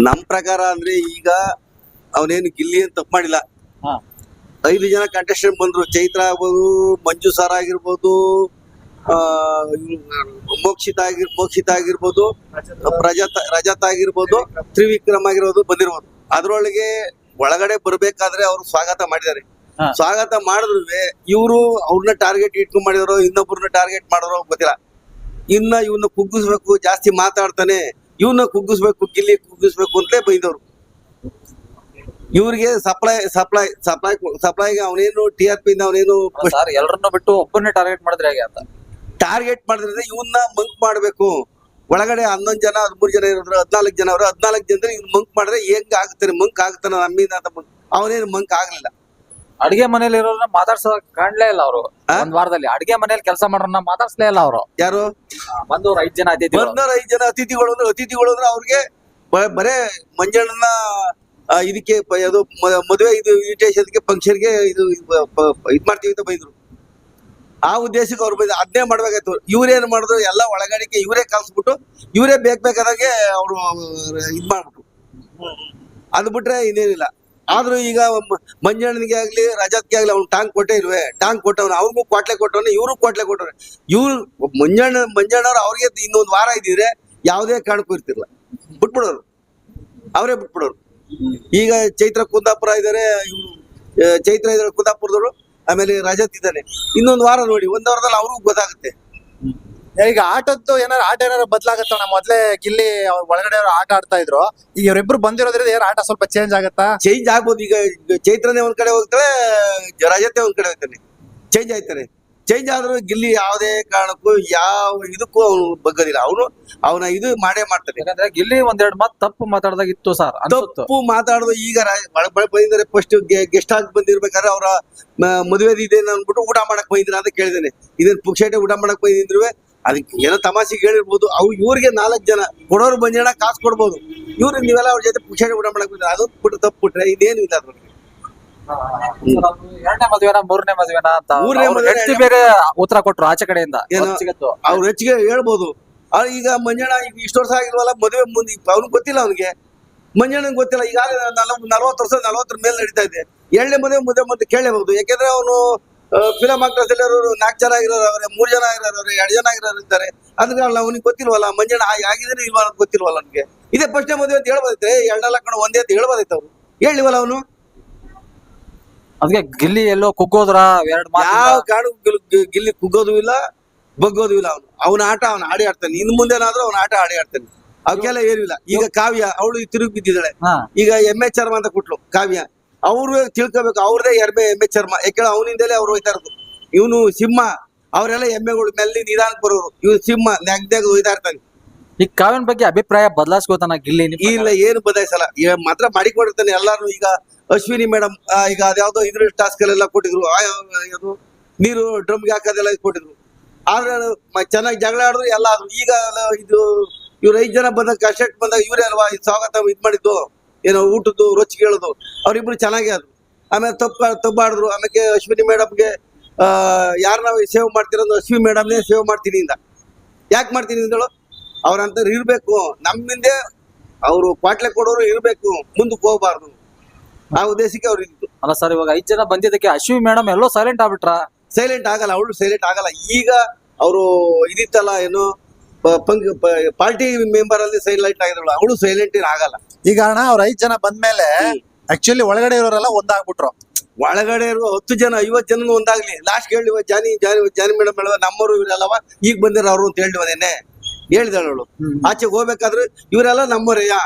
ನಮ್ ಪ್ರಕಾರ ಅಂದ್ರೆ ಈಗ ಅವನೇನು ಗಿಲ್ಲಿ ಅಂತ ತಪ್ಪು ಮಾಡಿಲ್ಲ. 5 ಜನ ಕಂಟೆಸ್ಟೆಂಟ್ ಬಂದ್ರು. ಚೈತ್ರ ಆಗ್ಬೋದು, ಮಂಜು ಸರ್ ಆಗಿರ್ಬೋದು, ಆ ಮೋಕ್ಷಿತ ಆಗಿರ್ಬೋದು, ರಜತ್ ಆಗಿರ್ಬೋದು, ತ್ರಿವಿಕ್ರಮ್ ಆಗಿರ್ಬೋದು ಬಂದಿರ್ಬೋದು. ಅದ್ರೊಳಗೆ ಒಳಗಡೆ ಬರ್ಬೇಕಾದ್ರೆ ಅವ್ರು ಸ್ವಾಗತ ಮಾಡಿದ್ದಾರೆ. ಸ್ವಾಗತ ಮಾಡಿದ್ರು ಇವ್ರು ಅವ್ರನ್ನ ಟಾರ್ಗೆಟ್ ಇಟ್ಕೊಂಡ್ ಮಾಡಿದ್ರು, ಇನ್ನೊಬ್ಬರನ್ನ ಟಾರ್ಗೆಟ್ ಮಾಡಿದ್ರು ಗೊತ್ತಿಲ್ಲ. ಇವನ್ನ ಕುಗ್ಗಿಸ್ಬೇಕು, ಜಾಸ್ತಿ ಮಾತಾಡ್ತಾನೆ, ಇವನ್ನ ಕುಗ್ಗಿಸ್ಬೇಕು, ಗಿಲ್ಲಿ ಕುಗ್ಗಿಸ್ಬೇಕು ಅಂತಲೇ ಬೈದವ್ರು. ಇವ್ರಿಗೆ ಸಪ್ಲೈಗೆ ಅವನೇನು TRP ಇಂದ ಅವನೇನು ಎಲ್ಲರನ್ನ ಬಿಟ್ಟು ಒಬ್ಬನ್ನೇ ಟಾರ್ಗೆಟ್ ಮಾಡಿದ್ರೆ ಹೇಗೆ ಅಂತ ಟಾರ್ಗೆಟ್ ಮಾಡಿದ್ರೆ ಇವನ್ನ ಮಂಕ್ ಮಾಡ್ಬೇಕು. ಒಳಗಡೆ 11 ಜನ 13 ಜನ ಇರೋದ್ರ 14 ಜನ ಅವರು 14 ಜನರು ಇವ್ನ ಮಂಕ್ ಮಾಡಿದ್ರೆ ಹೆಂಗ್ ಆಗ್ತಾರೆ? ಮಂಕ್ ಆಗ್ತಾನ ನಮ್ಮಿಂದ ಅಂತ. ಅವನೇನು ಮಂಕ್ ಆಗ್ಲಿಲ್ಲ. ಅಡಿಗೆ ಮನೇಲಿ ಇರೋರನ್ನ ಮಾತಾಡ್ಸೋ ಕಾಣ್ಲೇ ಇಲ್ಲ ಅವರು. ಒಂದ್ ವಾರದಲ್ಲಿ ಅಡಿಗೆ ಮನೇಲಿ ಕೆಲಸ ಮಾಡೋರನ್ನ ಮಾತಾಡ್ಸ್ಲೇ ಇಲ್ಲ ಅವರು. ಯಾರು ಬಂದವ್ರು 5 ಜನ ಅತಿಥಿಗಳು. 5 ಜನ ಅತಿಥಿಗಳು ಅಂದ್ರೆ ಅವ್ರಿಗೆ ಬರೇ ಮಂಜಣ್ಣನ ಇದಕ್ಕೆ ಅದು ಮದುವೆ ಇದು ಇನ್ವಿಟೇಷನ್ಗೆ ಫಂಕ್ಷನ್ಗೆ ಇದು ಮಾಡ್ತೀವಿ ಅಂತ ಬೈದ್ರು. ಆ ಉದ್ದೇಶಕ್ಕೆ ಅವ್ರು ಬೈದ್ರು. ಅದನ್ನೇ ಮಾಡ್ಬೇಕಾಯ್ತು. ಇವ್ರೇನ್ ಮಾಡಿದ್ರು, ಎಲ್ಲ ಒಳಗಡೆಗೆ ಇವರೇ ಕಲ್ಸ್ಬಿಟ್ಟು ಇವರೇ ಬೇಕಾದಾಗೆ ಅವರು ಇದ್ ಮಾಡ್ಬಿಟ್ರು. ಅದು ಬಿಟ್ರೆ ಇನ್ನೇನಿಲ್ಲ. ಆದ್ರೂ ಈಗ ಮಂಜಣ್ಣನಿಗೆ ಆಗ್ಲಿ ರಜತ್ಗೆ ಆಗ್ಲಿ ಅವ್ನು ಟಾಂಗ್ ಕೊಟ್ಟೆ ಇಲ್ವೇ? ಟಾಂಗ್ ಕೊಟ್ಟವನು, ಅವ್ರಿಗೂ ಕ್ವಾಟ್ಲೆ ಕೊಟ್ಟವನೆ, ಇವ್ರು ಕ್ವಾಟ್ಲೆ ಕೊಟ್ಟವ್ರೆ. ಇವ್ರು ಮಂಜಣ್ಣವ್ರು ಅವ್ರಿಗೆ ಇನ್ನೊಂದು ವಾರ ಇದ್ದಿದ್ರೆ ಯಾವುದೇ ಕಾರಣಕ್ಕೂ ಇರ್ತಿರ್ಲಿಲ್ಲ, ಬಿಟ್ಬಿಡೋರು, ಅವರೇ ಬಿಟ್ಬಿಡೋರು. ಈಗ ಚೈತ್ರ ಕುಂದಾಪುರ ಇದಾರೆ, ಚೈತ್ರ ಇದಾರೆ ಕುಂದಾಪುರದವರು, ಆಮೇಲೆ ರಜತ್ ಇದ್ದಾನೆ. ಇನ್ನೊಂದು ವಾರ ನೋಡಿ, 1 ವಾರದಲ್ಲಿ ಅವ್ರಿಗೂ ಗೊತ್ತಾಗುತ್ತೆ. ಈಗ ಆಟದ್ದು ಆಟ ಏನಾರು ಬದಲಾಗತ್ತ? ಮೊದ್ಲೇ ಗಿಲ್ಲಿ ಒಳಗಡೆ ಆಟ ಆಡ್ತಾ ಇದ್ರು, ಈಗ ಇವರಿಬ್ರು ಬಂದಿರೋದ್ರಿಂದ ಆಟ ಸ್ವಲ್ಪ ಚೇಂಜ್ ಆಗತ್ತಾ? ಚೇಂಜ್ ಆಗ್ಬೋದು. ಈಗ ಚೈತ್ರನೇ ಒಂದ್ ಕಡೆ ಹೋಗ್ತಾಳೆ, ರಜತೆ ಒಂದ್ ಕಡೆ ಹೋಗ್ತಾನೆ, ಚೇಂಜ್ ಆಯ್ತಾನೆ. ಚೇಂಜ್ ಆದ್ರೂ ಗಿಲ್ಲಿ ಯಾವುದೇ ಕಾರಣಕ್ಕೂ ಯಾವ ಇದಕ್ಕೂ ಅವನು ಬಗ್ಗದಿಲ್ಲ. ಅವನ ಇದು ಮಾಡೇ ಮಾಡ್ತಾನೆ. ಯಾಕಂದ್ರೆ ಗಿಲ್ಲಿ 1-2 ಮಾತು ತಪ್ಪು ಮಾತಾಡ್ದಾಗಿತ್ತು ಸರ್. ತಪ್ಪು ಮಾತಾಡೋದು. ಈಗ ಬಂದಿದ್ದಾರೆ, ಫಸ್ಟ್ ಗೆಸ್ಟ್ ಆಗಿ ಬಂದಿರ್ಬೇಕಾದ್ರೆ ಅವರ ಮದುವೆ ಇದೆ ಅಂದ್ಬಿಟ್ಟು ಊಟ ಮಾಡಕ್ ಬೈದಿನ ಅಂತ ಕೇಳಿದ್ದೇನೆ. ಇದನ್ನ ಪುಕ್ಷೇಟೆ ಊಟ ಮಾಡಕ್ ಬೈದಿದ್ರು, ಅದಕ್ಕೆ ಏನೋ ತಮಾಷೆಗೆ ಹೇಳಿರ್ಬೋದು. ಇವ್ರಿಗೆ 4 ಜನ ಕೊಡೋರು ಬಂಜಣ ಕಾಸು ಕೊಡ್ಬೋದು. ಇವ್ರು ನೀವೆಲ್ಲ ಅವ್ರ ಜೊತೆ ಪುಕ್ಷೇಟೆ ಊಟ ಮಾಡಕ್ ಬೈದ್ರೆ ಅದೊಂದು ಬಿಟ್ಟು ತಪ್ಪು ಬಿಟ್ರೆ ಇದೇನು ಇಲ್ಲ ಅದ್ರಲ್ಲಿ. 2ನೇ ಮದುವೆನಾ 3ನೇ ಮದುವೆನಾ ಅಂತ 3ನೇ ಮದುವೆ ಬೇರೆ ಉತ್ತರ ಕೊಟ್ರು ಆಚೆ ಕಡೆಯಿಂದ. ಅವ್ರು ಹೆಚ್ಚಿಗೆ ಹೇಳ್ಬೋದು. ಈಗ ಮಂಜಣ್ಣ ಈಗ ಇಷ್ಟು ವರ್ಷ ಆಗಿಲ್ವಲ್ಲ ಮದುವೆ ಮುಂದೆ, ಅವ್ನಿಗೆ ಗೊತ್ತಿಲ್ಲ. ಅವ್ನಿಗೆ ಮಂಜಣ್ಣಂಗೆ ಗೊತ್ತಿಲ್ಲ. ಈಗ 40 ವರ್ಷ 40 ಮೇಲೆ ನಡೀತಾ ಇದೆ. 2ನೇ ಮದುವೆ ಮತ್ತೆ ಕೇಳಬಹುದು. ಯಾಕೆಂದ್ರೆ ಅವನು ಫಿಲಂ ಆಕ್ಟರ್ಸ್ ಎಲ್ಲರೂ 4 ಜನ ಆಗಿರೋರು, 3 ಜನ ಆಗಿರೋರು, 2 ಜನ ಆಗಿರೋರು ಇದ್ದಾರೆ. ಅದಕ್ಕೆ ಅವನಿಗೆ ಗೊತ್ತಿಲ್ವಲ್ಲ ಮಂಜಣ್ಣ ಆಗಿದ್ರೆ ಇಲ್ವಾ ಅಂತ ಗೊತ್ತಿಲ್ವಲ್ಲ ನನ್ಗೆ. ಇದೇ ಫಸ್ಟ್ನೇ ಮದುವೆ ಅಂತ ಹೇಳ್ಬೋದೈತೆ, 2 ಕಣ ಒಂದೇ ಅಂತ ಹೇಳ್ಬೋದೈತೆ. ಅವ್ರು ಹೇಳಿವಲ್ಲ ಅವನು. ಅದಕ್ಕೆ ಗಿಲ್ಲಿ ಎಲ್ಲೋ ಕುಗ್ಗೋದ್ರ 2 ಯಾವ ಕಾರಣಕ್ಕೂ ಗಿಲ್ಲಿ ಕುಗ್ಗೋದು ಇಲ್ಲ, ಬಗ್ಗೋದು ಇಲ್ಲ. ಅವನ ಆಟ ಅವನು ಆಡಿ ಆಡ್ತಾನೆ. ಇನ್ ಮುಂದೆನಾದ್ರೂ ಅವನ ಆಟ ಆಡಿ ಆಡ್ತಾನೆ. ಅವಕ್ಕೆಲ್ಲ ಏನಿಲ್ಲ. ಈಗ ಕಾವ್ಯ ಅವಳು ತಿರುಗಿ ಬಿದ್ದಿದ್ದಾಳೆ. ಈಗ MH ಚರ್ಮ ಅಂತ ಕೊಟ್ಲು ಕಾವ್ಯ. ಅವ್ರು ತಿಳ್ಕೊಬೇಕು, ಅವ್ರದೇ MH ಚರ್ಮ. ಯಾಕೆ ಅವನಿಂದಲೇ ಅವ್ರು ಹೋಯ್ತಾ ಇರೋದು. ಇವನು ಸಿಂಹ, ಅವರೆಲ್ಲ ಎಮ್ಮೆಗಳು ಮೆಲ್ಲಿ ನಿಧಾನಕ್ಕೆ ಬರೋರು. ಇವ್ನು ಸಿಂಹ ನೆಗ್ದಾಗ ಹೋಯ್ತಾ ಇರ್ತಾನೆ. ಈ ಕಾವ್ಯನ ಬಗ್ಗೆ ಅಭಿಪ್ರಾಯ ಬದಲಾಯಿಸ್ಕೋತಾನ ಗಿಲ್ಲಿ? ಇಲ್ಲ, ಏನು ಬದಲಾಯಿಸಲ್ಲ. ಮಾತ್ರ ಮಾಡಿಕೊಂಡಿರ್ತಾನೆ ಎಲ್ಲಾರು. ಈಗ ಅಶ್ವಿನಿ ಮೇಡಮ್ ಈಗ ಅದ್ಯಾವ್ದೋ ಇದ್ರ ಟಾಸ್ಕ್ ಅಲ್ಲೆಲ್ಲ ಕೊಟ್ಟಿದ್ರು, ಅದು ನೀರು ಡ್ರಮ್ಗೆ ಹಾಕೋದೆಲ್ಲ ಕೊಟ್ಟಿದ್ರು. ಆದ್ರೆ ಚೆನ್ನಾಗಿ ಜಗಳ ಆಡಿದ್ರು ಎಲ್ಲ ಆದ್ರು. ಈಗ ಇವ್ರು 5 ಜನ ಬಂದಾಗ ಕಷ್ಟಕ್ಕೆ ಬಂದಾಗ ಇವರೇ ಅಲ್ವಾ ಸ್ವಾಗತ ಮಾಡಿದ್ದು, ಏನೋ ಊಟದ್ದು ರುಚಿ ಕೇಳೋದು. ಅವ್ರಿಬ್ರು ಚೆನ್ನಾಗಿ ಆದ್ರು. ಆಮೇಲೆ ತಪ್ಪಾಡಿದ್ರು. ಆಮೇಲೆ ಅಶ್ವಿನಿ ಮೇಡಮ್ಗೆ ಯಾರನ್ನ ಸೇವ್ ಮಾಡ್ತಿರೋದು, ಅಶ್ವಿನಿ ಮೇಡಮ್ನೇ ಸೇವ್ ಮಾಡ್ತೀನಿ ಇಂದ. ಯಾಕೆ ಮಾಡ್ತೀನಿ ಅಂದಳು? ಅವ್ರಂತ ಇರ್ಬೇಕು, ನಮ್ಮಿಂದೆ ಅವರು ಕ್ವಾಟ್ಲೆ ಕೊಡೋರು ಇರ್ಬೇಕು, ಮುಂದಕ್ಕೆ ಹೋಗ್ಬಾರ್ದು. ಆ ಉದ್ದೇಶಕ್ಕೆ ಅವ್ರು ಇದ್ದು. ಅಲ್ಲ ಸರ್, ಇವಾಗ 5 ಜನ ಬಂದಿದ್ದಕ್ಕೆ ಅಶ್ವಿನಿ ಮೇಡಮ್ ಎಲ್ಲೋ ಸೈಲೆಂಟ್ ಆಗ್ಬಿಟ್ರ? ಸೈಲೆಂಟ್ ಆಗಲ್ಲ, ಅವಳು ಸೈಲೆಂಟ್ ಆಗಲ್ಲ. ಈಗ ಅವರು ಇದಿತ್ತಲ್ಲ ಏನು ಪಾರ್ಟಿ ಮೆಂಬರ್ ಅಲ್ಲಿ ಸೈಲೆಂಟ್ ಆಗಿದಳು, ಅವಳು ಸೈಲೆಂಟ್ ಆಗಲ್ಲ. ಈಗ ಅಣ್ಣ ಅವ್ರ 5 ಜನ ಬಂದ್ಮೇಲೆ ಆಕ್ಚುಲಿ ಒಳಗಡೆ ಇರೋರೆಲ್ಲ ಒಂದಾಗ್ಬಿಟ್ರು. ಒಳಗಡೆ ಇರುವ 10 ಜನ 50 ಜನ ಒಂದಾಗ್ಲಿ. ಲಾಸ್ಟ್ ಹೇಳಿವ ಜಾನಿ ಮೇಡಮ್ ಹೇಳುವ ನಮ್ಮವರು ಇವರೆಲ್ಲವ ಈಗ ಬಂದಿರೋ ಅವ್ರು ಅಂತ ಹೇಳಿವದೇನೆ ಹೇಳಿದಳು. ಆಚೆಗೆ ಹೋಗ್ಬೇಕಾದ್ರೆ ಇವರೆಲ್ಲ ನಮ್ಮವರೆಯಾ,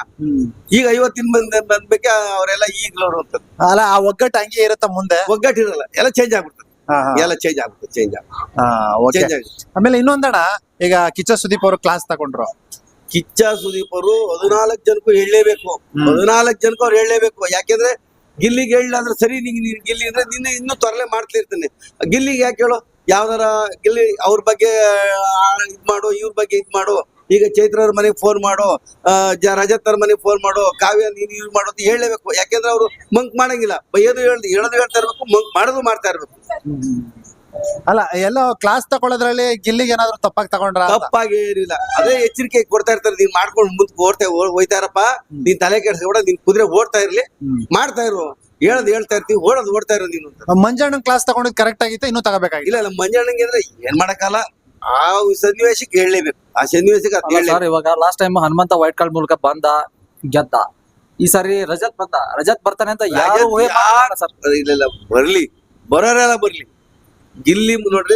ಈಗ 50 ಬಂದ್ಬೇಕೆ ಅವರೆಲ್ಲ ಈಗ್ಲವ್ರು ಅಂತ. ಅಲ್ಲ, ಆ ಒಗ್ಗಟ್ಟು ಹಂಗೆ ಇರುತ್ತ ಮುಂದೆ? ಒಗ್ಗಟ್ಟು ಇರಲ್ಲ, ಎಲ್ಲ ಚೇಂಜ್ ಆಗ್ಬಿಡ್ತದೆ. ಎಲ್ಲ ಚೇಂಜ್ ಆಗುತ್ತೆ. ಆಮೇಲೆ ಇನ್ನೊಂದಣ್ಣ, ಈಗ ಕಿಚ್ಚ ಸುದೀಪ್ ಅವರು ಕ್ಲಾಸ್ ತಗೊಂಡ್ರು. ಕಿಚ್ಚ ಸುದೀಪ್ ಅವರು 14 ಜನಕ್ಕೂ ಹೇಳಲೇಬೇಕು. 14 ಜನಕ್ಕೂ ಅವ್ರು ಹೇಳಲೇಬೇಕು. ಯಾಕೆಂದ್ರೆ ಗಿಲ್ಲಿಗೆ ಹೇಳಿಲ್ಲ ಅಂದ್ರೆ ಸರಿ, ನೀನ್ ಗಿಲ್ಲಿ ಅಂದ್ರೆ ನಿನ್ನ ಇನ್ನೂ ತೊರಲೆ ಮಾಡ್ತಿರ್ತಾನೆ. ಗಿಲ್ಲಿಗೆ ಯಾಕೆ ಹೇಳು? ಯಾವ್ದಾರ ಗಿಲ್ಲಿ ಅವ್ರ ಬಗ್ಗೆ ಇದ್ ಮಾಡು, ಇವ್ರ ಬಗ್ಗೆ ಇದ್ ಮಾಡು. ಈಗ ಚೈತ್ರವ್ರ ಮನೆಗೆ ಫೋನ್ ಮಾಡು, ರಜತ್ ಅವ್ರ ಮನೆಗೆ ಫೋನ್ ಮಾಡು, ಕಾವ್ಯ ನೀನು ಯೂಸ್ ಮಾಡು ಅಂತ ಹೇಳಲೇಬೇಕು. ಯಾಕೆಂದ್ರೆ ಅವ್ರು ಮಂಕ್ ಮಾಡಂಗಿಲ್ಲ. ಹೇಳೋದು ಹೇಳ್ತಾ ಇರ್ಬೇಕು, ಮಂಕ್ ಮಾಡೋದು ಮಾಡ್ತಾ ಇರ್ಬೇಕು. ಅಲ್ಲ ಎಲ್ಲೋ ಕ್ಲಾಸ್ ತಗೊಳ್ಳೋದ್ರಲ್ಲಿ ಗಿಲ್ಲಿಗೆ ಏನಾದ್ರು ತಪ್ಪಾಗಿ ತಗೊಂಡ್ರ ತಪ್ಪಾಗಿ ಏನಿಲ್ಲ, ಅದೇ ಎಚ್ಚರಿಕೆ ಕೊಡ್ತಾ ಇರ್ತಾರೆ. ನೀನ್ ಮಾಡ್ಕೊಂಡು ಮುಂದೆ ಹೋಯ್ತಾ ಇರಪ್ಪ, ನೀನ್ ತಲೆ ಕೆಡ್ಸ್ಕೊಡ, ನಿನ್ ಕುದುರೆ ಓಡ್ತಾ ಇರ್ಲಿ, ಮಾಡ್ತಾ ಇರು, ಹೇಳ್ತಾ ಇರ್ತೀವಿ, ಓಡ್ತಾ ಇರೋ ನೀನು ಅಂತ. ಮಂಜಣ್ಣನ್ ಕ್ಲಾಸ್ ತಗೊಂಡಿದ್ ಕರೆಕ್ಟ್ ಆಗಿತ್ತು, ಇನ್ನೂ ತಗೋಬೇಕಾಗಿಲ್ಲ. ಇಲ್ಲ ಮಂಜಣ್ಣಂಗೆ ಅಂದ್ರೆ ಏನ್ ಮಾಡಕ್ಕಲ್ಲ, ಆ ಸನ್ನಿವೇಶಕ್ಕೆ ಹೇಳಲೇಬೇಕು, ಆ ಸನ್ನಿವೇಶಕ್ಕೆ ಅದ್ ಹೇಳಲೇಬೇಕು. ಸರ್ ಇವಾಗ last time Hanumantha wild card ಮೂಲಕ ಬಂದ ಗೆದ್ದ, ಈ ಸಾರಿ ರಜತ್ ಬರ್ತಾನೆ ಅಂತ ಯಾರು ಊಹೆ ಮಾಡಲ್ಲ ಸರ್. ಇಲ್ಲ ಬರ್ಲಿ, ಬರೋರೆಲ್ಲ ಬರ್ಲಿ. ಗಿಲ್ಲಿ ನೋಡ್ರಿ,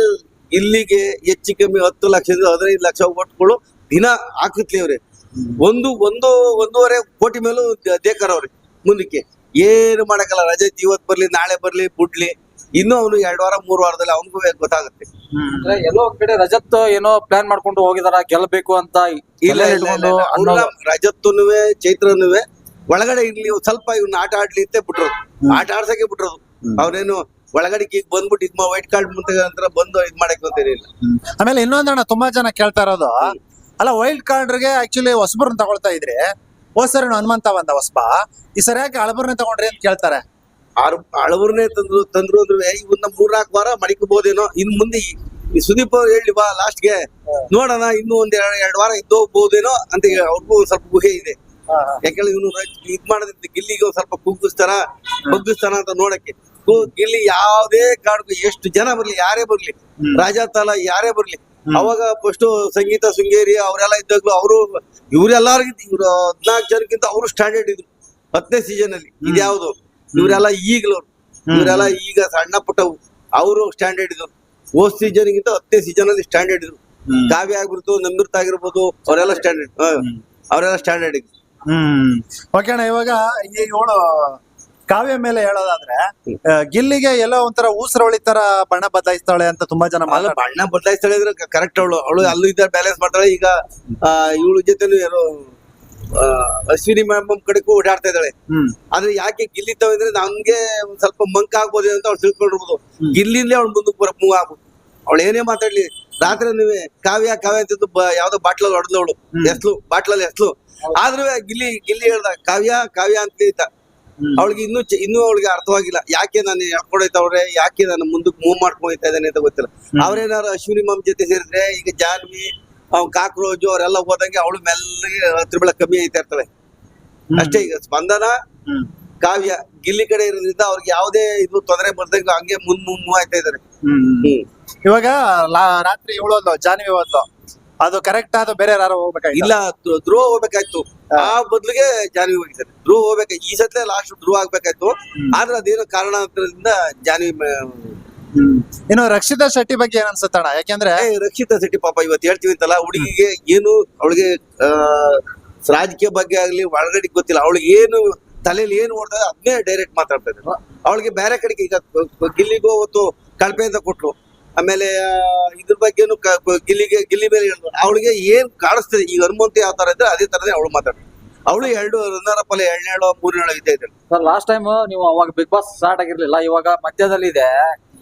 ಗಿಲ್ಲಿಗೆ ಹೆಚ್ಚು ಕಮ್ಮಿ 10 ಲಕ್ಷದಿಂದ 15 ಲಕ್ಷ ಓಟ್ಗಳು ದಿನ ಹಾಕತ್ಲಿ ಅವ್ರೆ. ಒಂದೂವರೆ ಕೋಟಿ ಮೇಲೂ ದೇಕರವ್ರೆ. ಮುಂದಕ್ಕೆ ಏನು ಮಾಡಕ್ಕಲ್ಲ. ರಜತ್ ಇವತ್ ಬರ್ಲಿ, ನಾಳೆ ಬರ್ಲಿ, ಬಿಡ್ಲಿ, ಇನ್ನು ಅವನು 2 ವಾರ 3 ವಾರದಲ್ಲಿ ಅವನಿಗೂ ಗೊತ್ತಾಗುತ್ತೆ. ಅಂದ್ರೆ ಎಲ್ಲೋ ಒಂದ್ ಕಡೆ ರಜತ್ ಏನೋ ಪ್ಲಾನ್ ಮಾಡ್ಕೊಂಡು ಹೋಗಿದಾರ ಗೆಲ್ಬೇಕು ಅಂತ. ಇಲ್ಲ ರಜತ್ತುನುವೆ ಚೈತ್ರನುವೆ ಒಳಗಡೆ ಇರ್ಲಿ, ಸ್ವಲ್ಪ ಇವ್ನ ಆಟ ಆಡ್ಲಿ ಅಂತ ಬಿಟ್ರೋದು, ಆಟ ಆಡ್ಸಕ್ಕೆ ಬಿಟ್ರೋದು. ಅವ್ರೇನು ಒಳಗಡೆ ಈಗ ಬಂದ್ಬಿಟ್ಟು ವೈಟ್ ಕಾರ್ಡ್ ನಂತರ ಬಂದು ಇದ್ ಮಾಡಕ್ ಅಂತೇನಿಲ್ಲ. ಆಮೇಲೆ ಇನ್ನೊಂದಣ್ಣ ತುಂಬಾ ಜನ ಕೇಳ್ತಾ ಇರೋದು, ಅಲ್ಲ ವೈಲ್ಡ್ ಕಾರ್ಡ್ಗೆ ಆಕ್ಚುಲಿ ಹೊಸಬ್ರನ್ನ ತಗೊಳ್ತಾ ಇದ್ರಿ, ಹೋದ್ ಸರಿ ಹನುಮಂತ ಬಂದ ಹೊಸಬ, ಈ ಸರಿ ಯಾಕೆ ಹಳಬರ್ನ ತಗೊಂಡ್ರಿ ಅಂತ ಕೇಳ್ತಾರೆ. ಹಳಬರ್ನೇ ತಂದ್ರು ಅಂದ್ರೆ ಇವನ್ನ 3-4 ವಾರ ಮಡಿಕಬಹುದೇನೋ. ಇನ್ ಮುಂದೆ ಈ ಸುದೀಪ್ ಅವ್ರು ಹೇಳಿ ಬಾ ಲಾಸ್ಟ್ಗೆ ನೋಡೋಣ, ಇನ್ನೂ ಒಂದ್ 2 ವಾರ ಇದ್ದು ಹೋಗ್ಬಹುದೇನೋ ಅಂತ ಅವ್ರಿಗೂ ಸ್ವಲ್ಪ ಗುಹೆ ಇದೆ. ಯಾಕಂದ್ರೆ ಇವನು ಇದ್ ಮಾಡೋದ್ರಿಂದ ಗಿಲ್ಲಿಗೆ ಒಂದ್ ಸ್ವಲ್ಪ ಬಗ್ಗಿಸ್ತಾನ ಅಂತ ನೋಡಕ್ಕೆ. ಗಿಲ್ಲಿ ಯಾವ್ದೇ ಕಾಡ್ಗೂ ಎಷ್ಟು ಜನ ಬರ್ಲಿ, ಯಾರೇ ಬರ್ಲಿ, ರಾಜಾತಾಲ ಯಾರೇ ಬರ್ಲಿ, ಅವಾಗ ಫಸ್ಟ್ ಸಂಗೀತ ಶೃಂಗೇರಿ ಅವರೆಲ್ಲ ಇದ್ದಾಗ್ಲೂ ಇವರೆಲ್ಲರಿಗಿಂತ 14 ಜನಕ್ಕಿಂತ ಅವರು ಸ್ಟ್ಯಾಂಡರ್ಡ್ ಇದ್ರು 10ನೇ ಸೀಸನ್ ಅಲ್ಲಿ. ಇದ್ಯಾವ್ದು ಇವರೆಲ್ಲ ಇವರೆಲ್ಲ ಈಗ ಸಣ್ಣ ಪುಟ್ಟವು, ಅವರು ಸ್ಟ್ಯಾಂಡರ್ಡ್ ಇದ್ರು. ಹೋದ್ ಸೀಸನ್ ಗಿಂತ 10ನೇ ಸೀಸನ್ ಅಲ್ಲಿ ಸ್ಟ್ಯಾಂಡರ್ಡ್ ಇದ್ರು. ಕಾವ್ಯ ಆಗಿರ್ಬೋದು, ನಮ್ರತ ಆಗಿರ್ಬೋದು, ಅವರೆಲ್ಲ ಸ್ಟ್ಯಾಂಡರ್ಡ್ ಇದ್ರು. ಓಕೆ ಅಣ್ಣ, ಇವಾಗ ಈ 7 ಕಾವ್ಯ ಮೇಲೆ ಹೇಳೋದಾದ್ರೆ, ಗಿಲ್ಲಿಗೆ ಎಲ್ಲೋ ಒಂಥರ ಊಸರವಳಿ ತರ ಬಣ್ಣ ಬದಲಾಯಿಸ್ತಾಳೆ ಅಂತ ತುಂಬಾ ಜನ ಬಣ್ಣ ಬದಲಾಯಿಸ್ತಾಳೆ ಅಂದ್ರೆ ಕರೆಕ್ಟ್. ಅವಳು ಅಲ್ಲೂ ಇದ್ದ ಬ್ಯಾಲೆನ್ಸ್ ಮಾಡ್ತಾಳೆ. ಈಗ ಇವಳ ಜೊತೆ ಯಾರು ಅಶ್ವಿನಿ ಮ್ಯಾಮ್ ಕಡೆಗೂ ಓಡಾಡ್ತಾ ಇದ್ದಾಳೆ. ಆದ್ರೆ ಯಾಕೆ ಗಿಲ್ಲಿತಾವ ಅಂದ್ರೆ ನಮ್ಗೆ ಒಂದ್ ಸ್ವಲ್ಪ ಮಂಕ್ ಆಗ್ಬೋದು ಅಂತ ಅವ್ಳು ತಿಳ್ಕೊಂಡಿರ್ಬೋದು. ಗಿಲ್ಲಿಂದಲೇ ಅವ್ಳು ಮುಂದಕ್ಕೆ ಮೂವ್ ಆಗ್ಬೋದು. ಅವಳು ಏನೇ ಮಾತಾಡ್ಲಿ, ರಾತ್ರಿ ನೀವೇ ಕಾವ್ಯ ಅಂತ ಯಾವ್ದೋ ಬಾಟ್ಲಲ್ಲಿ ಹೊಡೆದವಳು, ಬಾಟ್ಲಲ್ಲಿ ಎಸ್ಲು. ಆದ್ರೂ ಗಿಲ್ಲಿ ಹೇಳ್ದ ಕಾವ್ಯ ಅಂತ ಇದ್ದ. ಅವಳಿಗೆ ಇನ್ನೂ ಅವಳಿಗೆ ಅರ್ಥವಾಗಿಲ್ಲ, ಯಾಕೆ ನಾನು ಹೇಳ್ಕೊಡೈತವ್ರೆ, ಯಾಕೆ ನಾನು ಮುಂದಕ್ಕೆ ಮೂವ್ ಮಾಡ್ಕೊಳ್ತಾ ಇದ್ದೇನೆ ಅಂತ ಗೊತ್ತಿಲ್ಲ. ಅವ್ರೇನಾರು ಅಶ್ವಿನಿ ಮಾಮ್ ಜೊತೆ ಸೇರಿದ್ರೆ, ಈಗ ಜಾನ್ವಿ, ಕಾಕ್ರೋಜು ಅವರೆಲ್ಲ ಹೋದಂಗೆ ಅವಳು ಮೆಲ್ಲಗೆ ತ್ರಿಬಳ ಕಮ್ಮಿ ಆಯ್ತಾ ಇರ್ತಾಳೆ ಅಷ್ಟೇ. ಈಗ ಸ್ಪಂದನ, ಕಾವ್ಯ ಗಿಲ್ಲಿ ಕಡೆ ಇರೋದ್ರಿಂದ ಅವ್ರಿಗೆ ಯಾವುದೇ ಇದು ತೊಂದರೆ ಬರ್ದಂಗ ಹಂಗೆ ಮೂವ್ ಆಯ್ತಾ ಇದಾರೆ. ಇವಾಗ ರಾತ್ರಿ 7 ಜಾನ್ವಿ ಹೋದ್ಲು, ಅದು ಕರೆಕ್ಟ್ ಆದ ಬೇರೆ ಯಾರು ಹೋಗ್ಬೇಕಾಗಿಲ್ಲ. ಇಲ್ಲ, ಧ್ರುವ ಹೋಗ್ಬೇಕಾಯ್ತು, ಆ ಬದ್ಲಿಗೆ ಜಾನ್ವಿ ಹೋಗಿದ್ದಾರೆ. ಧ್ರುವ ಹೋಗ್ಬೇಕಾಯ್ತು, ಈ ಸತ್ಲೆ ಲಾಸ್ಟ್ ಧ್ರುವ ಆಗ್ಬೇಕಾಯ್ತು. ಆದ್ರೆ ಅದೇನೋ ಕಾರಣಾಂತರದಿಂದ ಜಾನ್ವಿ. ಇನ್ನು ರಕ್ಷಿತಾ ಶೆಟ್ಟಿ ಬಗ್ಗೆ ಏನ್ ಅನ್ಸುತ್ತಣ್ಣ? ಯಾಕೆಂದ್ರೆ ರಕ್ಷಿತಾ ಶೆಟ್ಟಿ ಪಾಪ ಇವತ್ತು ಹೇಳ್ತೀವಿ ಅಂತಲ್ಲ, ಹುಡುಗಿಗೆ ಏನು ಅವಳಿಗೆ ರಾಜಕೀಯ ಬಗ್ಗೆ ಆಗ್ಲಿ ಒಳಗಡೆ ಗೊತ್ತಿಲ್ಲ. ಅವಳಿಗೆ ಏನು ತಲೆಯಲ್ಲಿ ಏನು ಓಡ್ತದೆ ಅದನ್ನೇ ಡೈರೆಕ್ಟ್ ಮಾತಾಡ್ತಾ ಇದ್ದಾರೆ. ಅವಳಿಗೆ ಬೇರೆ ಕಡೆಗೆ ಈಗ ಗಿಲ್ಲಿಗೂ ಅವತ್ತು ಕಳಪೆ ಅಂತ ಕೊಟ್ರು. ಆಮೇಲೆ ಇದ್ರ ಬಗ್ಗೆನು ಗಿಲ್ಲಿ ಮೇಲೆ ಹೇಳಿದ್ರು. ಅವಳಿಗೆ ಏನ್ ಕಾಣಿಸ್ತದೆ ಈಗ ಹನುಮಂತ ಯಾವ ತರ ಇದ್ರೆ ಅದೇ ತರನೇ ಅವಳು ಮಾತಾಡ್ತಾರೆ. ಅವಳು 2 ರನ್ನರಪ್ ಅಲ್ಲಿ 2ನೇಳು 3ನೇಳು ಇದ್ದೇ ಇದ್ದಾಳೆ. ಸರ್ ಲಾಸ್ಟ್ ಟೈಮ್ ನೀವು ಅವಾಗ ಬಿಗ್ ಬಾಸ್ ಸ್ಟಾರ್ಟ್ ಆಗಿರ್ಲಿಲ್ಲ, ಇವಾಗ ಮಧ್ಯದಲ್ಲಿ ಇದೆ.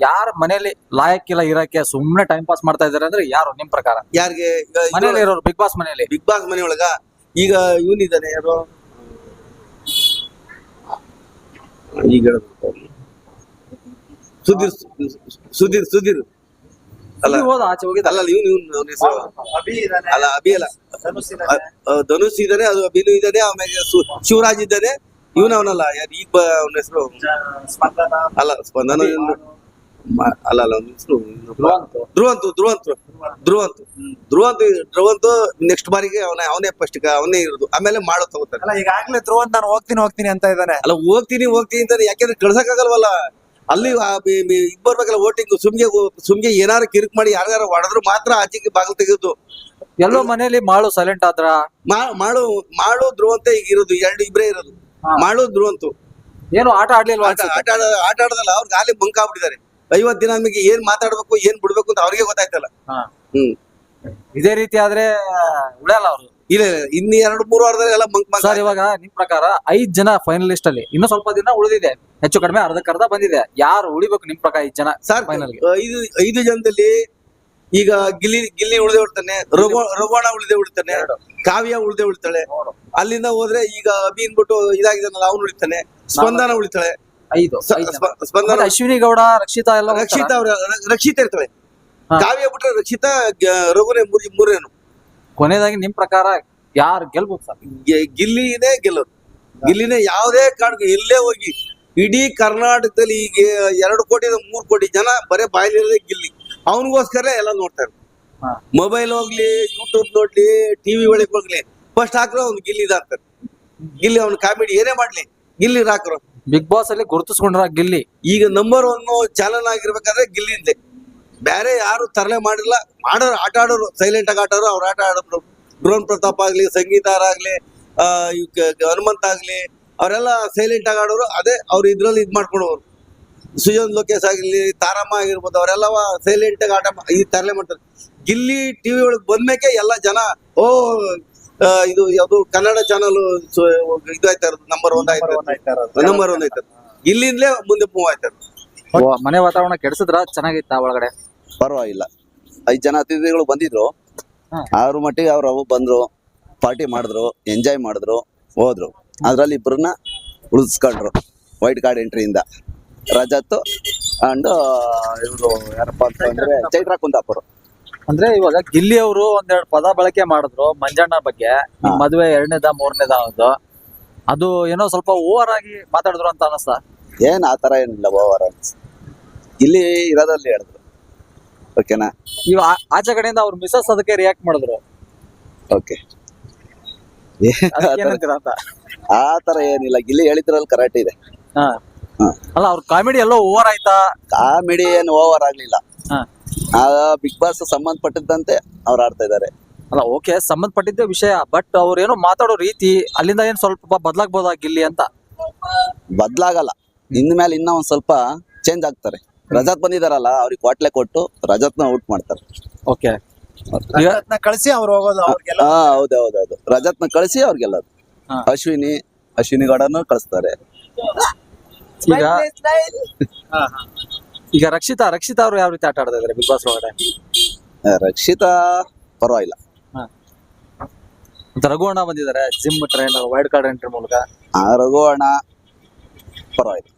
ಯಾರ ಮನೇಲಿ ಲಾಯಕ್ಕಿಲ್ಲ ಇರಕ್ಕೆ ಸುಮ್ನೆ ಟೈಮ್ ಪಾಸ್ ಮಾಡ್ತಾ ಇದಾರೆ ಅಂದ್ರೆ ಯಾರು ನಿಮ್ ಪ್ರಕಾರ? ಯಾರಿಗೆ ಮನೇಲಿ ಇರೋರು ಬಿಗ್ ಬಾಸ್ ಮನೇಲಿ? ಬಿಗ್ ಬಾಸ್ ಮನೆಯೊಳಗ ಈಗ ಇವನಿದ್ದಾನೆ, ಯಾರು ಈಗ ಸುಧೀರ್ ಅಲ್ಲ, ಆಚೆ ಹೋಗಿದ್ದ ಅಲ್ಲ ಇವನು ಅವನ ಹೆಸರು ಅಲ್ಲ, ಅಭಿ ಅಲ್ಲ, ಧನುಷ್ ಇದ್ದಾನೆ, ಅದು ಅಭಿನೂ ಇದ್ದಾನೆ. ಆಮೇಲೆ ಶಿವರಾಜ್ ಇದ್ದಾನೆ. ಅವನಲ್ಲ, ಯಾರು ಈಗ ಅವನ ಹೆಸರು ಅಲ್ಲ, ಸ್ಪಂದನ ಅಲ್ಲ ಅವನ ಹೆಸರು ಧ್ರುವಂತು. ನೆಕ್ಸ್ಟ್ ಬಾರಿಗೆ ಅವನೇ ಫಸ್ಟ್ ಅವನೇ ಇರೋದು. ಆಮೇಲೆ ಮಾಡೋ ತಗೋತಾರೆ. ಈಗಾಗ್ಲೇ ಧ್ರುವಂತ ನಾನು ಹೋಗ್ತೀನಿ ಅಂತ ಇದ್ದಾನೆ. ಅಲ್ಲ ಹೋಗ್ತೀನಿ ಅಂತಾನೆ, ಯಾಕೆಂದ್ರೆ ಕಳ್ಸಕ್ಕಾಗಲ್ವಲ್ಲ. ಅಲ್ಲಿ ಬರ್ಬೇಕಲ್ಲ ವೋಟಿಂಗ್. ಸುಮ್ಗೆ ಏನಾರು ಕಿರಿಕ್ ಮಾಡಿ ಯಾರು ಹೊಡೆದ್ರು ಮಾತ್ರ ಆಚೆಗೆ ಬಾಗಿಲು ತೆಗೆದು. ಎಲ್ಲೋ ಮನೇಲಿ ಮಾಳು ಸೈಲೆಂಟ್ ಆದ್ರ, ಮಾಡು ಧ್ರುವಂತೆ ಈಗ ಇರೋದು, ಇಬ್ಬರೇ ಇರೋದು. ಮಾಡು ಧ್ರುವಂತು ಏನು ಆಟ ಆಡ್ಲಿಲ್ವಾ? ಆಟ ಆಡೋದಲ್ಲ, ಅವ್ರಿಗೆ ಅಲ್ಲಿ ಬಂಕ್ ಆಗ್ಬಿಟ್ಟಿದ್ದಾರೆ. 50 ದಿನ ಆದ್ಮೇಲೆ ಏನ್ ಮಾತಾಡ್ಬೇಕು ಏನ್ ಬಿಡ್ಬೇಕು ಅಂತ ಅವ್ರಿಗೆ ಗೊತ್ತಾಯ್ತಲ್ಲ. ಇದೇ ರೀತಿ ಆದ್ರೆ ಉಳಿಯಲ್ಲ ಅವ್ರು. ಇಲ್ಲ, ಇನ್ನು 2-3 ವಾರದಲ್ಲಿ ಎಲ್ಲ ಬಂಕ್. ಸರ್ ಇವಾಗ ನಿಮ್ ಪ್ರಕಾರ 5 ಜನ ಫೈನಲಿಸ್ಟ್ ಅಲ್ಲಿ ಇನ್ನು ಸ್ವಲ್ಪ ದಿನ ಉಳಿದಿದೆ, ಹೆಚ್ಚು ಕಡಿಮೆ ಅರ್ಧಕ್ಕರ್ಧ ಬಂದಿದೆ. ಯಾರು ಉಳಿಬೇಕು ನಿಮ್ ಪ್ರಕಾರ 5 ಜನ ಸರ್? ಐದು ಜನದಲ್ಲಿ ಈಗ ಗಿಲ್ಲಿ ಉಳಿದೇ ಉಳ್ತಾನೆ, ರಘುವಣ ಉಳಿದೇ ಉಳಿತಾನೆ, ಕಾವ್ಯ ಉಳಿದೇ ಉಳಿತಾಳೆ. ಅಲ್ಲಿಂದ ಹೋದ್ರೆ ಈಗ ಅಭಿ ಅನ್ಬಿಟ್ಟು ಇದಾಗಿದ್ದಾನಲ್ಲ, ಅವ್ನು ಉಳಿತಾನೆ. ಸ್ಪಂದನ ಉಳಿತಾಳೆ. ಐದು ಜನ. ಸ್ಪಂದನ ಮತ್ತೆ ಅಶ್ವಿನಿ ಗೌಡ ರಕ್ಷಿತಾ ಎಲ್ಲ ರಕ್ಷಿತಾ ಅವ್ರ ರಕ್ಷಿತಾ ಇರ್ತಾಳೆ. ಹಾ. ಕಾವ್ಯ ಬಿಟ್ರೆ ರಕ್ಷಿತಾ ರಘುನೇ ಮೂರೇನು. ಕೊನೆಯದಾಗಿ ನಿಮ್ ಪ್ರಕಾರ ಯಾರು ಗೆಲ್ಬಹುದು ಸರ್? ಗಿಲ್ಲಿನೇ ಗೆಲ್ಲೋದು. ಗಿಲ್ಲಿನೇ ಯಾವುದೇ ಕಾರಣಕ್ಕೂ ಇಲ್ಲೇ ಹೋಗಿ ಇಡೀ ಕರ್ನಾಟಕದಲ್ಲಿ ಈಗ 2 ಕೋಟಿಯಿಂದ 3 ಕೋಟಿ ಜನ ಬರೇ ಬಾಯಲ್ಲಿರೋದೇ ಗಿಲ್ಲಿ. ಅವನಿಗೋಸ್ಕರ ಎಲ್ಲ ನೋಡ್ತಾರೆ. ಹಾ. ಮೊಬೈಲ್ ಹೋಗ್ಲಿ, ಯೂಟ್ಯೂಬ್ ನೋಡ್ಲಿ, ಟಿವಿ ಒಳಗೆ ಹೋಗ್ಲಿ, ಫಸ್ಟ್ ಹಾಕ್ರೋ ಅವ್ನು ಗಿಲ್ಲಿದ ಹಾಕ್ತಾರೆ. ಗಿಲ್ಲಿ ಅವ್ನ ಕಾಮಿಡಿ ಏನೇ ಮಾಡ್ಲಿ ಗಿಲ್ಲಿ ಹಾಕ್ರೋ. ಬಿಗ್ ಬಾಸ್ ಅಲ್ಲಿ ಗುರುತಿಸ್ಕೊಂಡ್ರ ಗಿಲ್ಲಿ ಈಗ ನಂಬರ್ 1 ಚಾನಲ್ ಆಗಿರ್ಬೇಕಾದ್ರೆ ಗಿಲ್ಲಿಂದೆ. ಬೇರೆ ಯಾರು ತರಲೆ ಮಾಡಿಲ್ಲ. ಆಟ ಆಡೋರು ಸೈಲೆಂಟ್ ಆಗಿ ಆಟೋರು, ಅವ್ರು ಆಟ ಆಡೋರು. ಡ್ರೋನ್ ಪ್ರತಾಪ್ ಆಗ್ಲಿ, ಸಂಗೀತಾರ ಆಗ್ಲಿ, ಹನುಮಂತ ಆಗ್ಲಿ, ಅವರೆಲ್ಲ ಸೈಲೆಂಟ್ ಆಗಿ ಆಡೋರು. ಅದೇ ಅವ್ರು ಇದ್ರಲ್ಲಿ ಇದ್ ಮಾಡ್ಕೊಂಡವ್ರು. ಸುಜನ್ ಲೋಕೇಶ್ ಆಗಿರ್ಲಿ, ತಾರಮ್ಮ ಆಗಿರ್ಬೋದು, ಅವರೆಲ್ಲ ಸೈಲೆಂಟ್ ಆಗಿ ಈ ತರಲೆ ಮಾಡ್ತಾರೆ. ಗಿಲ್ಲಿ ಟಿವಿ ಒಳಗೆ ಬಂದ್ಮೇಕೆ ಎಲ್ಲ ಜನ ಇದು ಯಾವ್ದು ಕನ್ನಡ ಚಾನಲ್ ಇದು ಆಯ್ತಾ ಇರೋದು, ನಂಬರ್ 1 ಆಯ್ತು. ಇಲ್ಲಿಂದಲೇ ಮುಂದೆ ಮೂವ್ ಆಯ್ತಾ ಇರೋದು. ಮನೆ ವಾತಾವರಣ ಕೆಡಿಸಿದ್ರ ಚೆನ್ನಾಗಿತ್ತ ಒಳಗಡೆ? ಪರವಾಗಿಲ್ಲ. 5 ಜನ ಅತಿಥಿಗಳು ಬಂದಿದ್ರು. ಹಾ. ಅವ್ರ ಮಟ್ಟಿಗೆ ಅವ್ರು ಬಂದ್ರು, ಪಾರ್ಟಿ ಮಾಡಿದ್ರು, ಎಂಜಾಯ್ ಮಾಡಿದ್ರು, ಹೋದ್ರು. ಅದ್ರಲ್ಲಿ ಇಬ್ಬರನ್ನ ಉಳಿಸ್ಕೊಂಡ್ರು ವೈಟ್ ಕಾರ್ಡ್ ಎಂಟ್ರಿಯಿಂದ. ರಜತ್ ಅಂಡ್ ಇವರು ಯಾರಪ್ಪ ಅಂತಂದ್ರೆ ಚೈತ್ರ ಕುಂದಾಪುರ. ಅಂದ್ರೆ ಇವಾಗ ಗಿಲ್ಲಿ ಅವರು ಒಂದೆರಡು ಪದ ಬಳಕೆ ಮಾಡಿದ್ರು ಮಂಜಣ್ಣ ಬಗ್ಗೆ. ಹಾ. ಮದುವೆ 2ನೇದ 3ನೇದ ಅದು ಏನೋ ಸ್ವಲ್ಪ ಓವರ್ ಆಗಿ ಮಾತಾಡಿದ್ರು ಅಂತ ಅನಿಸ್ತಾ? ಏನ್ ಆತರ ಏನಿಲ್ಲ, ಓವರ್ ಇಲ್ಲಿ ಇರೋದಲ್ಲಿ ಹೇಳಿದ್ರು. ಓಕೆನಾ? ಈಗ ಆಚೆ ಕಡೆಯಿಂದ ಅವ್ರ ಮಿಸಸ್ ಅದಕ್ಕೆ ರಿಯಾಕ್ಟ್ ಮಾಡಿದ್ರು. ಓಕೆ. ಅದಕ್ಕೆ ಏನಂತೀರ ಅಂತ? ಆ ತರ ಏನಿಲ್ಲ, ಗಿಲ್ಲಿ ಹೇಳಿದ್ರಲ್ಲಿ ಕರೆಕ್ಟ್ ಇದೆ. ಹಾ. ಹಾ. ಅಲ್ಲ ಅವ್ರ ಕಾಮಿಡಿ ಎಲ್ಲೋ ಓವರ್ ಆಯ್ತಾ? ಕಾಮಿಡಿ ಏನು ಓವರ್ ಆಗ್ಲಿಲ್ಲ. ಹಾ. ಬಿಗ್ ಬಾಸ್ ಸಂಬಂಧಪಟ್ಟಿದ್ದಂತೆ ಅವ್ರು ಆಡ್ತಾ ಇದಾರೆ. ಅಲ್ಲ ಓಕೆ, ಸಂಬಂಧಪಟ್ಟಿದ್ದ ವಿಷಯ. ಬಟ್ ಅವ್ರೇನೋ ಮಾತಾಡೋ ರೀತಿ ಅಲ್ಲಿಂದ ಏನ್ ಸ್ವಲ್ಪ ಬದಲಾಗ್ಬೋದಾ ಗಿಲ್ಲಿ ಅಂತ? ಬದ್ಲಾಗಲ್ಲ. ಇನ್ಮೇಲೆ ಇನ್ನೂ ಒಂದ್ ಸ್ವಲ್ಪ ಚೇಂಜ್ ಆಗ್ತಾರೆ. ರಜತ್ ಬಂದಿದಾರಲ್ಲ, ಅವ್ರಿಗೆ ಕ್ವಾಟ್ಲೆ ಕೊಟ್ಟು ರಜತ್ನ ಔಟ್ ಮಾಡ್ತಾರೆ. ಓಕೆ. ಕಳಿಸಿ ಅವ್ರು ಹೋಗೋದು ಅವ್ರಿಗೆಲ್ಲ. ಹೌದೌದೌದು. ರಜತ್ನ ಕಳಿಸಿ ಅವ್ರಿಗೆಲ್ಲದು. ಹಾ. ಅಶ್ವಿನಿ ಗೌಡನು ಕಳಿಸ್ತಾರೆ. ಈಗ ಈಗ ರಕ್ಷಿತಾ ಅವ್ರು ಯಾವ ರೀತಿ ಆಟ ಆಡ್ತಾ ಇದಾರೆ ಬಿಗ್ ಬಾಸ್ ಒಳಗಡೆ? ರಕ್ಷಿತಾ ಪರವಾಗಿಲ್ಲ. ಮತ್ತೆ ರಘು ಅಣ್ಣ ಬಂದಿದ್ದಾರೆ, gym trainer, wild card entry ಮೂಲಕ. ರಘು ಅಣ್ಣ ಪರವಾಗಿಲ್ಲ.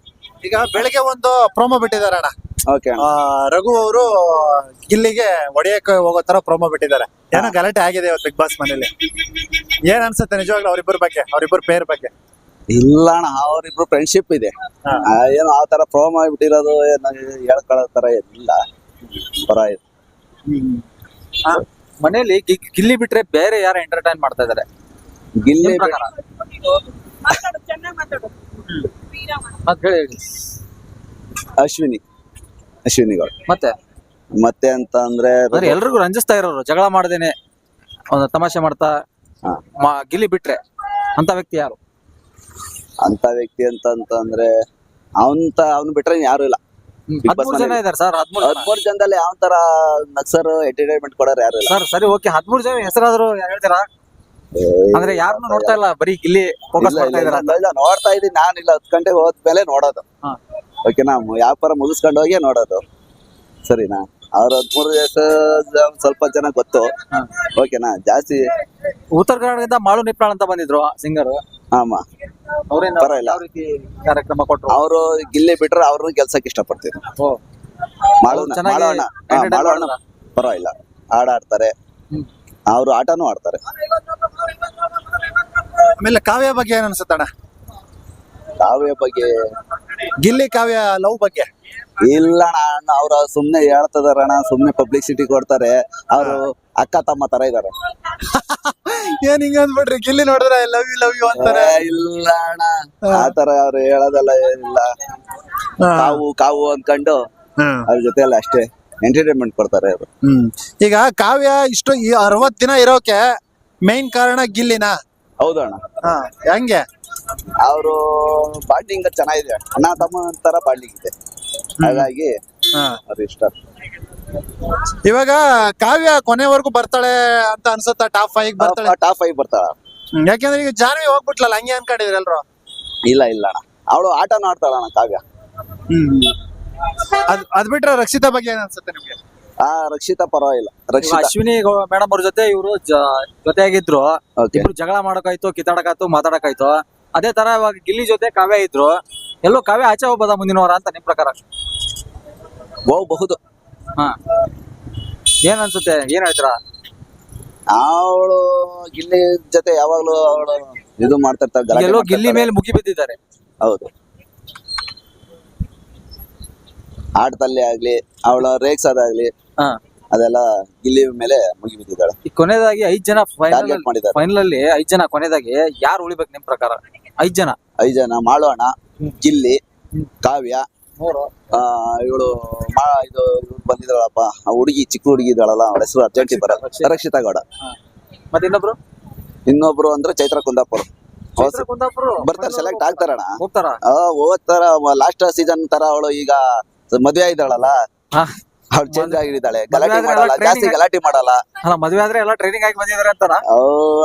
ಈಗ ಬೆಳಗ್ಗೆ ಒಂದು ಪ್ರೋಮೋ ಬಿಟ್ಟಿದ್ದಾರೆ ಅಣ್ಣ. ಓಕೆ ಅಣ್ಣ. ರಘು ಅವರು ಗಿಲ್ಲಿಗೆ ಹೊಡೆಯಕ್ಕೆ ಹೋಗೋ ತರ ಪ್ರೋಮೋ ಬಿಟ್ಟಿದ್ದಾರೆ. ಏನೋ ಗಲಾಟೆ ಆಗಿದೆ ಇವತ್ತು ಬಿಗ್ ಬಾಸ್ ಮನೇಲಿ. ಏನ್ ಅನ್ಸುತ್ತೆ ನಿಜವಾಗ್ಲೂ ಅವ್ರಿಬ್ಬರು ಪೇರ್ ಬಗ್ಗೆ? ಇಲ್ಲ ಅಣ್ಣ, ಅವ್ರಿಬ್ರು ಫ್ರೆಂಡ್ಶಿಪ್ ಇದೆ. ಹಾ. ಏನು ಆ ತರ ಪ್ರೋಮೋ ಬಿಟ್ಟಿರೋದು ಹೇಳ್ಕೊಳ್ಳೋ ತರ ಏನಿಲ್ಲ. ಪರವಾಗಿಲ್ಲ. ಮನೇಲಿ ಗಿಲ್ಲಿ ಬಿಟ್ರೆ ಬೇರೆ ಯಾರು ಎಂಟರ್ಟೈನ್ ಮಾಡ್ತಾ ಇದಾರೆ ಗಿಲ್ಲಿ ನಿಮ್ ಪ್ರಕಾರ? ಮತ್ತ್ ಹೇಳಿ. ಅಶ್ವಿನಿ ಗೌಡ. ಮತ್ತೆ ಅಂತ ಅಂದ್ರೆ ಅಂದ್ರೆ ಎಲ್ರಿಗೂ ರಂಜಿಸ್ತಾ ಇರೋರು, ಜಗಳ ಮಾಡ್ದೇನೆ ಒಂದು ತಮಾಷೆ ಮಾಡ್ತಾ. ಹಾ. ಗಿಲ್ಲಿ ಬಿಟ್ರೆ ಅಂತ ವ್ಯಕ್ತಿ ಯಾರು? ಅಂತ ವ್ಯಕ್ತಿ ಅಂತಂದ್ರೆ ಅವ್ನು ಬಿಟ್ರೆ ಯಾರು ಇಲ್ಲ. Big Boss 13 ಜನ ಮನೇಲಿ. ಇದಾರೆ ಸರ್. 13 ಜನದಲ್ಲಿ ಯಾವ ತರ ನಕ್ಸರ್ ಎಂಟರ್ಟೈನ್ಮೆಂಟ್ ಕೊಡೋರು ಯಾರು ಇಲ್ಲ. ಸರ್ ಸರಿ ಓಕೆ, 13 ಜನ ಹೆಸರಾದ್ರು ಹೇಳ್ತೀರಾ? ಅಂದ್ರೆ ಯಾರನ್ನು ನೋಡ್ತಾ ಇಲ್ಲ, ಬರೀ ಗಿಲ್ಲಿ ಫೋಕಸ್ ಮಾಡ್ತಾ ಇದಾರ ಅಂತ. ಇಲ್ಲ, ನೋಡ್ತಾ ಇದೀನಿ ನಾನಿಲ್ಲ. 10 ಗಂಟೆಗೆ ಹೋದ್ಮೇಲೆ ನೋಡೋದು. ಹಾ. ಓಕೆನಾ? ವ್ಯಾಪಾರ ಮುಗಿಸ್ಕೊಂಡು ಹೋಗಿ ನೋಡೋದು. ಸರಿನಾ? ಅವ್ರ 13 ದಿವಸ ಸ್ವಲ್ಪ ಜನ ಗೊತ್ತು. ಹಾ. ಓಕೆನಾ? ಜಾಸ್ತಿ ಉತ್ತರ ಕರ್ನಾಟಕದಿಂದ ಮಾಳು ನಿಪ್ಪಾಳ್ ಅಂತ ಬಂದಿದ್ರು ಸಿಂಗರ್. ಆಮ ಅವ್ರೇನು ಪರವಾಗಿಲ್ಲ. ಯಾವ ರೀತಿ ಕಾರ್ಯಕ್ರಮ ಕೊಟ್ರು? ಅವರು ಗಿಲ್ಲಿ ಬಿಟ್ರೆ ಅವ್ರನ್ನ ಗೆಲ್ಸಕ್ ಇಷ್ಟಪಡ್ತೀನಿ. ಓ, ಮಾಡೋಣ ಚೆನ್ನಾಗಿ entertain ಮಾಡಿದ್ರ? ಪರವಾಗಿಲ್ಲ. ಆಡ್ತಾರೆ. ಹ್ಮ್. ಅವರು ಆಟನೂ ಆಡ್ತಾರೆ. ಆಮೇಲೆ ಕಾವ್ಯ ಬಗ್ಗೆ ಏನ್ ಅನ್ಸುತ್ತಣ್ಣ? ಕಾವ್ಯ ಬಗ್ಗೆ ಗಿಲ್ಲಿ ಕಾವ್ಯ ಲವ್ ಬಗ್ಗೆ? ಇಲ್ಲ ಅಣ್ಣ, ಅವ್ರು ಸುಮ್ನೆ ಹೇಳ್ತದಾರಣ್ಣ, ಸುಮ್ನೆ ಪಬ್ಲಿಸಿಟಿ ಕೊಡ್ತಾರೆ. ಅವರು ಅಕ್ಕ ತಮ್ಮ ತರ ಇದಾರೆ. ಏನ್ ಹಿಂಗ ಅಂದ್ಬಿಟ್ರಿ? ಗಿಲ್ಲಿ ನೋಡಿದ್ರೆ ಲವ್ ಯು ಅಂತಾರೆ. ಇಲ್ಲ ಅಣ್ಣ, ಆತರ ಅವ್ರು ಹೇಳೋದಲ್ಲ ಏನಿಲ್ಲ. ಕಾವು ಅನ್ಕೊಂಡು ಅವ್ರ ಜೊತೆ ಎಲ್ಲ ಅಷ್ಟೇ ಎಂಟರ್ಟೈನ್ಮೆಂಟ್ ಕೊಡ್ತಾರೆ ಅವರು. ಈಗ ಕಾವ್ಯ ಇಷ್ಟು 60 ದಿನ ಇರೋಕೆ ಮೇನ್ ಕಾರಣ ಗಿಲ್ಲಿನ? ಹೌದು ಅಣ್ಣ. ಹೆಂಗೆ? ಅವರು ಬಾಂಡಿಂಗ್ ಚೆನ್ನಾಗಿದೆ, ಅಣ್ಣ ತಮ್ಮ ತರ ಬಾಂಡಿಂಗ್ ಇದೆ. ಹಾಗಾಗಿ ಅವ್ರು ಇಷ್ಟ. ಇವಾಗ ಕಾವ್ಯ ಕೊನೆವರೆಗೂ ಬರ್ತಾಳೆ ಅಂತ ಅನ್ಸುತ್ತಾ? ಟಾಪ್ 5 ಬರ್ತಾಳೆ? ಟಾಪ್ 5 ಬರ್ತಾಳ. ಯಾಕೆಂದ್ರೆ ಈಗ ಜಾನ್ವಿ ಹೋಗ್ಬಿಟ್ಲಲ್ಲ, ಹಂಗೆ ಅನ್ಕೊಂಡಿದ್ರಿ ಎಲ್ರು? ಇಲ್ಲ ಅಣ್ಣ, ಅವಳು ಆಟನೂ ಆಡ್ತಾಳ ಅಣ್ಣ ಕಾವ್ಯ. ಅದ್ ಬಿಟ್ರೆ ರಕ್ಷಿತಾ ಬಗ್ಗೆ ಏನ್ ಅನ್ಸುತ್ತೆ ನಿಮ್ಗೆ? ರಕ್ಷಿತಾ ಪರವಾಗಿಲ್ಲ. ಇವಾಗ ಅಶ್ವಿನಿ ಮೇಡಮ್ ಅವ್ರ ಜೊತೆ ಇವರು ಜೊತೆಯಾಗಿದ್ರು. Okay. ಇಬ್ರು ಜಗಳ ಮಾಡಕಾಯ್ತು, ಕಿತ್ತಾಡಕಾಯ್ತು, ಮಾತಾಡಕಾಯ್ತು. ಅದೇ ತರ ಇವಾಗ ಗಿಲ್ಲಿ ಜೊತೆ ಕಾವ್ಯ ಇದ್ರು. ಎಲ್ಲೋ ಕಾವ್ಯ ಆಚೆ ಹೋಗ್ಬೋದಾ ಮುಂದಿನ ವಾರ ಅಂತ ನಿಮ್ ಪ್ರಕಾರ? ಹೋಗ್ಬಹುದು. ಹಾ, ಏನ್ ಅನ್ಸುತ್ತೆ, ಏನ್ ಹೇಳ್ತೀರಾ? ಅವಳು ಗಿಲ್ಲಿ ಜೊತೆ ಯಾವಾಗ್ಲೂ ಅವಳು ಇದು ಮಾಡ್ತಿರ್ತಾಳೆ, ಗಲಾಟೆ ಎಲ್ಲೋ ಗಿಲ್ಲಿ ಮಾಡ್ತಿರ್ತಾಳೆ. ಮೇಲೆ ಮುಗಿ ಬಿದ್ದಿದ್ದಾರೆ. ಹೌದು, ಆಟದಲ್ಲಿ ಆಗ್ಲಿ ಅವಳ ರೇಗ್ಸೋದಾಗ್ಲಿ ಹಾ, ಅದೆಲ್ಲ ಗಿಲ್ಲಿ ಮೇಲೆ ಮುಗಿ ಬಿದ್ದಿದ್ದಾಳೆ. ಈ ಕೊನೆಯದಾಗಿ 5 ಜನ ಟಾರ್ಗೆಟ್ ಮಾಡಿದ್ದಾರೆ. ಫೈನಲ್ ಅಲ್ಲಿ 5 ಜನ ಕೊನೆಯದಾಗಿ ಯಾರು ಉಳಿಬೇಕು ನಿಮ್ ಪ್ರಕಾರ? 5 ಜನ 5 ಜನ ಮಾಳೋಣ, ಗಿಲ್ಲಿ, ಕಾವ್ಯ, ಇವಳು ಇದು ಬಂದಿದ್ದಾಳಪ್ಪ, ಆ ಹುಡುಗಿ, ಚಿಕ್ಕ ಹುಡುಗಿ ಇದ್ದಾಳಲ್ಲ, ಅವಳ ಹೆಸರು ಅರ್ಜೆಂಟಿ ಬರಲ್ಲ, ರಕ್ಷಿತಾ ಗೌಡ. ಮತ್ತೆ ಇನ್ನೊಬ್ರು ಇನ್ನೊಬ್ರು ಅಂದ್ರೆ ಚೈತ್ರ ಕುಂದಾಪುರ ಚೈತ್ರ ಕುಂದಾಪುರ ಬರ್ತಾರೆ, ಸೆಲೆಕ್ಟ್ ಆಗ್ತಾರಣ. ಹೋಗ್ತಾರ? ಹೋಗ್ತಾರ. ಲಾಸ್ಟ್ ಸೀಸನ್ ತರ ಅವಳು ಈಗ ಮದ್ವೆ ಆಗಿದ್ದಾಳಲ್ಲ, ಹಾ, ಅವಳು ಚೇಂಜ್ ಆಗಿದ್ದಾಳೆ, ಮದ್ವೆ ಗಲಾಟೆ ಆದ್ರೆ ಮಾಡಲ್ಲ, ಎಲ್ಲ ಜಾಸ್ತಿ training ಗಲಾಟೆ ಮಾಡಲ್ಲ. ಅಲ್ಲ, ಮದ್ವೆ ಆದ್ರೆ ಎಲ್ಲ ಟ್ರೈನಿಂಗ್ ಆಗಿ ಬಂದಿದ್ದಾರೆ ಅಂತಾರ.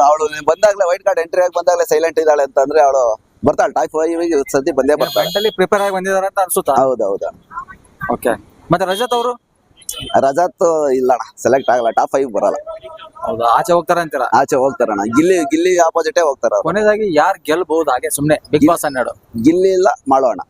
ಅವಳು ಬಂದಾಗ್ಲೇ ವೈಟ್ ಕಾರ್ಡ್ ಎಂಟ್ರಿ ಆಗಿ ಬಂದಾಗ್ಲೇ ಸೈಲೆಂಟ್ ಇದ್ದಾಳೆ ಅಂತಂದ್ರೆ ಅವಳು ಬರ್ತಾಳೆ. ಟಾಪ್ 5 ಸತಿ ಬಂದೇ ಬರ್ತಾಳೆ. ಮೆಂಟಲಿ ಪ್ರಿಪೇರ್ ಆಗಿ ಬಂದಿದ್ದಾರೆ ಅಂತ ಅನ್ಸುತ್ತಾ? ಹೌದೌದು. ಓಕೆ. ಮತ್ತೆ ರಜತ್ ಅವರು? ರಜತ್ ಇಲ್ಲಣ್ಣ, ಸೆಲೆಕ್ಟ್ ಆಗಲ್ಲ, ಟಾಪ್ 5 ಬರಲ್ಲ, ಹೌದಾ, ಆಚೆ ಹೋಗ್ತಾರ ಅಂತೀರಾ? ಆಚೆ ಹೋಗ್ತಾರಣ್ಣ. ಗಿಲ್ಲಿ ಆಪೋಸಿಟೇ ಹೋಗ್ತಾರ ಅವ್ರು. ಕೊನೆಯದಾಗಿ ಯಾರು ಗೆಲ್ಬಹುದು ಹಾಗೆ ಸುಮ್ನೆ ಬಿಗ್ ಬಾಸ್ 12? ಗಿಲ್ಲಿ ಇಲ್ಲ, ಮಾಡೋಣ.